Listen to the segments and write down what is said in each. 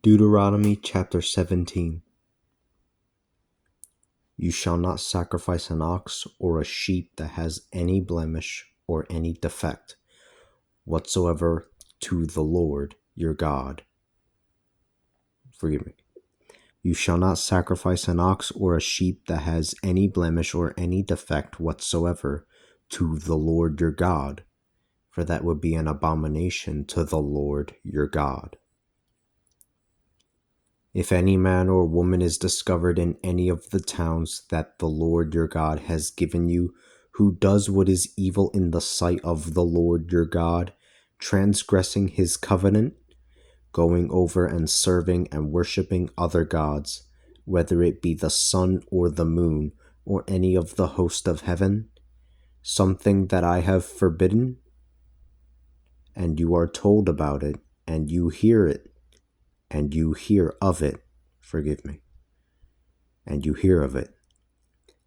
Deuteronomy chapter 17. You shall not sacrifice an ox or a sheep that has any blemish or any defect whatsoever to the Lord your God. You shall not sacrifice an ox or a sheep that has any blemish or any defect whatsoever to the Lord your God, for that would be an abomination to the Lord your God. If any man or woman is discovered in any of the towns that the Lord your God has given you, who does what is evil in the sight of the Lord your God, transgressing his covenant, going over and serving and worshiping other gods, whether it be the sun or the moon or any of the host of heaven, something that I have forbidden, and you are told about it, and you hear it, and you hear of it, and you hear of it,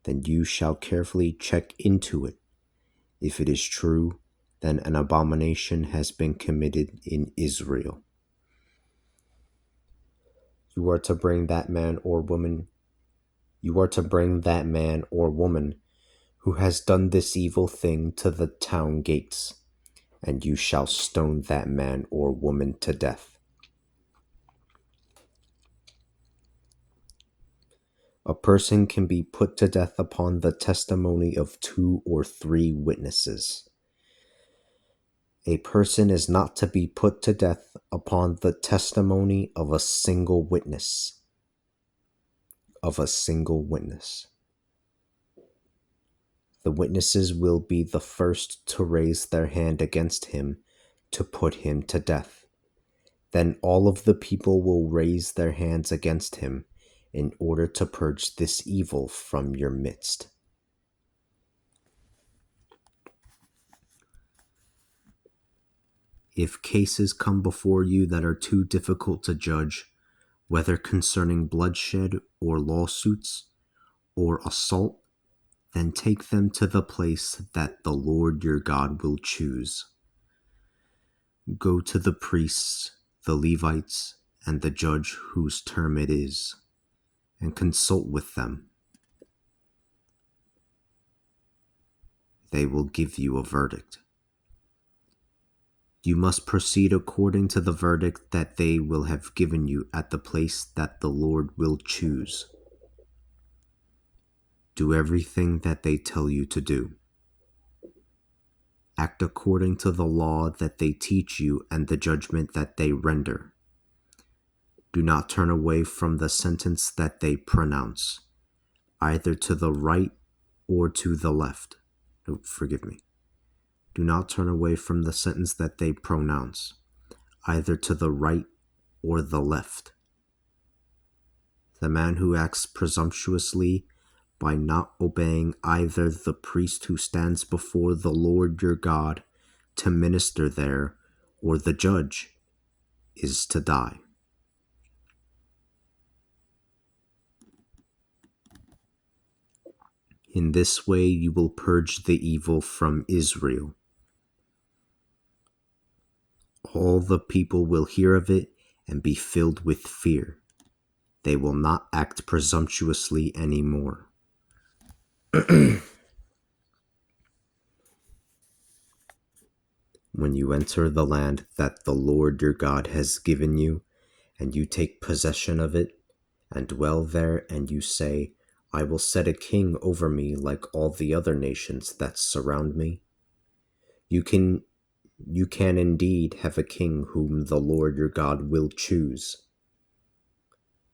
then you shall carefully check into it. If it is true, then an abomination has been committed in Israel. You are to bring that man or woman who has done this evil thing to the town gates, and you shall stone that man or woman to death. A person can be put to death upon the testimony of 2 or 3 witnesses. A person is not to be put to death upon the testimony of a single witness. The witnesses will be the first to raise their hand against him to put him to death. Then all of the people will raise their hands against him in order to purge this evil from your midst. If cases come before you that are too difficult to judge, whether concerning bloodshed or lawsuits or assault, then take them to the place that the Lord your God will choose. Go to the priests, the Levites, and the judge whose term it is, and consult with them. They will give you a verdict. You must proceed according to the verdict that they will have given you at the place that the Lord will choose. Do everything that they tell you to do. Act according to the law that they teach you and the judgment that they render. Do not turn away from the sentence that they pronounce, either to the right or to the left. Do not turn away from the sentence that they pronounce, either to the right or the left. The man who acts presumptuously by not obeying either the priest who stands before the Lord your God to minister there or the judge is to die. In this way you will purge the evil from Israel. All the people will hear of it and be filled with fear. They will not act presumptuously anymore. When you enter the land that the Lord your God has given you, and you take possession of it, and dwell there, and you say, I will set a king over me like all the other nations that surround me. You can indeed have a king whom the Lord your God will choose.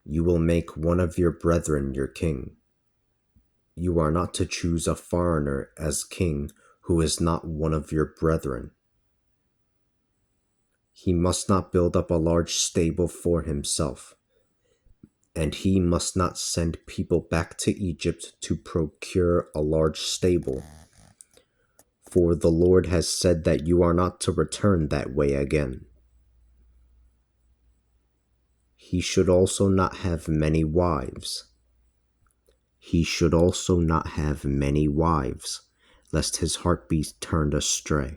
You will make one of your brethren your king. You are not to choose a foreigner as king who is not one of your brethren. He must not build up a large stable for himself, and he must not send people back to Egypt to procure a large stable. For the Lord has said that you are not to return that way again. He should also not have many wives. Lest his heart be turned astray.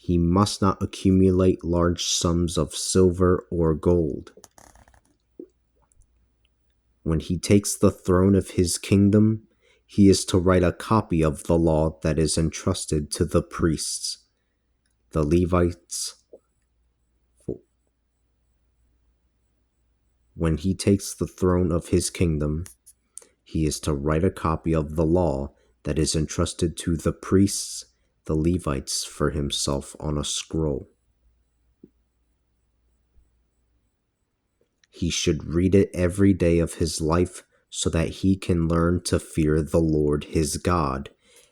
He must not accumulate large sums of silver or gold. When he takes the throne of his kingdom, he is to write a copy of the law that is entrusted to the priests, the Levites. When he takes the throne of his kingdom, he is to write a copy of the law that is entrusted to the priests, the Levites, for himself on a scroll. He should read it every day of his life so that he can learn to fear the Lord his God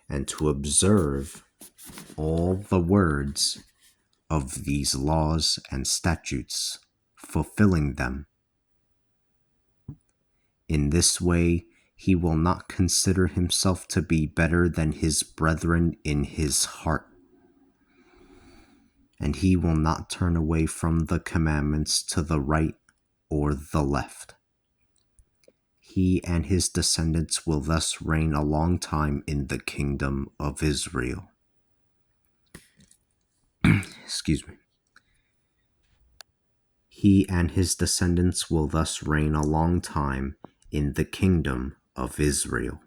and to observe all the words of these laws and statutes, fulfilling them. In this way, he will not consider himself to be better than his brethren in his heart, and he will not turn away from the commandments to the right or the left. He and his descendants will thus reign a long time in the kingdom of Israel. Excuse me. He and his descendants will thus reign a long time in the kingdom of Israel.